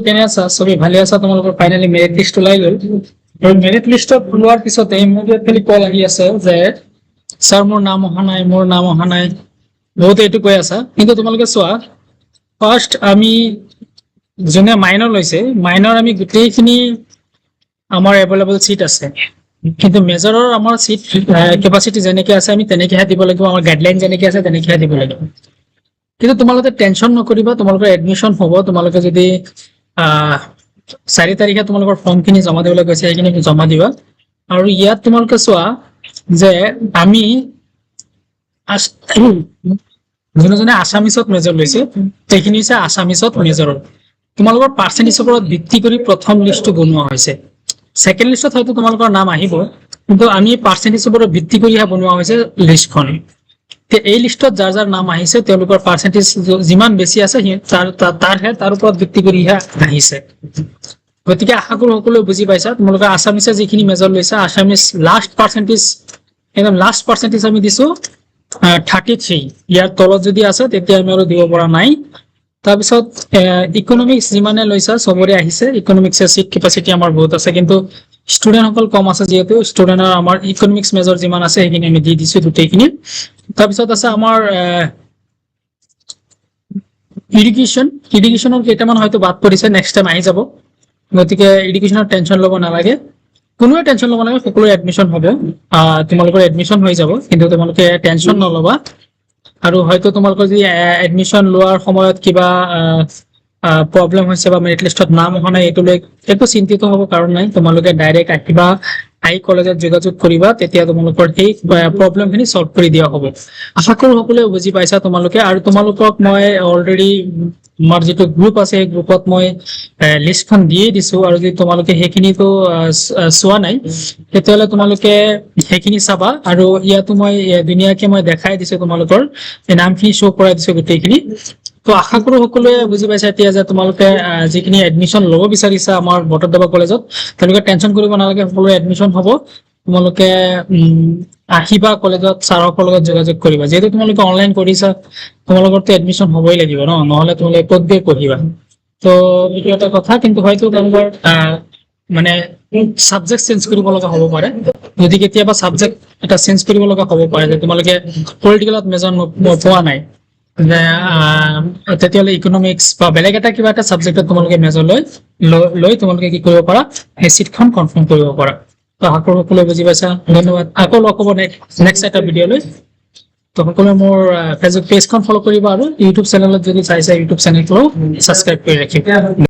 কেনে আছা চবে ভালে আছা তোমালোকৰ ফাইনালি মেৰিট লিষ্ট ওলাই গ'ল আৰু মেৰিট লিষ্টত ওলোৱাৰ পিছতে ইমিডিয়েটলি কল আহি আছে যে ছাৰ মোৰ নাম অহা নাই বহুতে এইটো কৈ আছা কিন্তু তোমালোকে চোৱা ফাৰ্ষ্ট আমি যোনে মাইনৰ লৈছে মাইনৰ আমি গোটেইখিনি আমাৰ এভেইলেবল চিট আছে কিন্তু মেজৰৰ আমাৰ চিট কেপাচিটি যেনেকে আছে আমি তেনেকেহে দিব লাগিব আমাৰ গাইডলাইন যেনেকে আছে তেনেকেহে দিব লাগিব কিন্তু তোমালোকে টেনশ্যন নকৰিবা তোমালোকৰ এডমিশ্যন হ'ব তোমালোকে যদি 4 তাৰিখে তোমালোকৰ ফৰ্মখিনি জমা দিবলৈ কৈছে সেইখিনি জমা দিবা আৰু ইয়াত তোমালোকে চোৱা যে আমি যোনে আছামিছত মেজৰ লৈছে সেইখিনি হৈছে আছামিছত মেজৰৰ তোমালোকৰ পাৰ্চেণ্টেজৰ ওপৰত ভিত্তি কৰি প্ৰথম লিষ্টটো বনোৱা হৈছে সেকেন্ড লিষ্টত হয়তো তোমালোকৰ নাম আহিব কিন্তু আমি পাৰ্চেণ্টেজৰ ওপৰত ভিত্তি কৰিহে বনোৱা হৈছে লিষ্টখন এই লিষ্টত যাৰ যাৰ নাম আহিছে তেওঁলোকৰ পাৰ্চেন্টেজ যিমান বেছি আছে তাৰ ওপৰত ভিত্তি কৰিহে আহিছে গতিকে আশা কৰো সকলোৱে বুজি পাইছা তোমালোকে আছামিছে যিখিনি মেজৰ লৈছা আছামিজ লাষ্ট পাৰ্চেন্টেজ আমি দিছো 33 ইয়াৰ তলত যদি আছে তেতিয়া আমি আৰু দিব পৰা নাই তাৰপিছত ইকনমিক্স যিমানে লৈছা সবৰে আহিছে ইকনমিক্সৰ সিট কেপাচিটি আমাৰ বহুত আছে কিন্তু ষ্টুডেন্ট সকল কম আছে যেহেতু ষ্টুডেন্টৰ আমাৰ ইকনমিক্স মেজৰ যিমান আছে সেইখিনি আমি দি দিছো দুটেইখিনি তাৰপিছত আছে আমাৰ ইডুকেশ্যনৰ কেইটামান হয়তো বাদ পৰিছে নেক্সট টাইম আহি যাব গতিকে এডুকেশ্যনৰ টেনশ্যন ল'ব নালাগে কোনোৱে টেনশ্যন ল'ব নালাগে সকলোৰে এডমিশ্যন হ'ব তোমালোকৰ এডমিশ্যন হৈ যাব কিন্তু তোমালোকে টেনশ্যন নল'বা আৰু হয়তো তোমালোকৰ যদি এডমিশ্যন লোৱাৰ সময়ত কিবা প্ৰব্লেম হৈছে বা মেৰিট লিষ্টত নাম অহা নাই এইটো চিন্তিত হ'ব কাৰণ নাই তোমালোকে ডাইৰেক্ট আহিবা আহি কলেজত যোগাযোগ কৰিবা তেতিয়া তোমালোকৰ এই প্ৰব্লেমখিনি সলভ কৰি দিয়া হ'ব আশা কৰো সকলোৱে বুজি পাইছা তোমালোকে আৰু তোমালোকক মই অলৰেডি আমাৰ যিটো গ্ৰুপ আছে এই গ্ৰুপত মই লিষ্টখন দিয়ে দিছো আৰু যদি তোমালোকে সেইখিনিতো চোৱা নাই তেতিয়াহ'লে তোমালোকে সেইখিনি চাবা আৰু ইয়াতো মই ধুনীয়াকে মই দেখাই দিছো তোমালোকৰ এই নামখিনি শ্ব' কৰাই দিছো গোটেইখিনি তো আশা কৰো সকলোৱে বুজি পাইছা এতিয়া যে তোমালোকে যিখিনি এডমিশ্যন ল'ব বিচাৰিছা আমাৰ বটদ্ৰৱা কলেজত তেওঁলোকে টেনশ্যন কৰিব নালাগে সকলোৱে এডমিশ্যন হ'ব তোমালোকে আহিবা কলেজত ছাৰসকলৰ লগত যোগাযোগ কৰিবা যেহেতু তোমালোকে অনলাইন কৰিছা তোমালোকৰতো এডমিশ্যন হ'বই লাগিব নহ'লে তোমালোকে ক'ত গৈ পঢ়িবা তো এইটো এটা কথা কিন্তু হয়তো তেওঁলোকৰ মানে সাবজেক্ট চেঞ্জ কৰিব লগা হ'ব পাৰে যদি কেতিয়াবা সাবজেক্ট এটা চেঞ্জ কৰিব লগা হ'ব পাৰে যে তোমালোকে পলিটিকেলত মেজৰ পোৱা নাই তেতিয়াহ'লে ইকনমিক্স বা বেলেগ এটা কিবা এটা সাবজেক্টত তোমালোকে মেজৰ লৈ তোমালোকে কি কৰিব পাৰা সেই চিটখন কনফাৰ্ম কৰিব পাৰা তো আশা কৰো সকলোৱে বুজি পাইছা ধন্যবাদ আকৌ লগ হ'ব নেক্সট এটা ভিডিঅ' লৈ তো সকলোৱে মোৰ ফেচবুক পেজখন ফ'ল' কৰিবা আৰু ইউটিউব চেনেলত যদি চাইছা ইউটিউব চেনেলটো ছাবস্ক্ৰাইব কৰি ৰাখিবা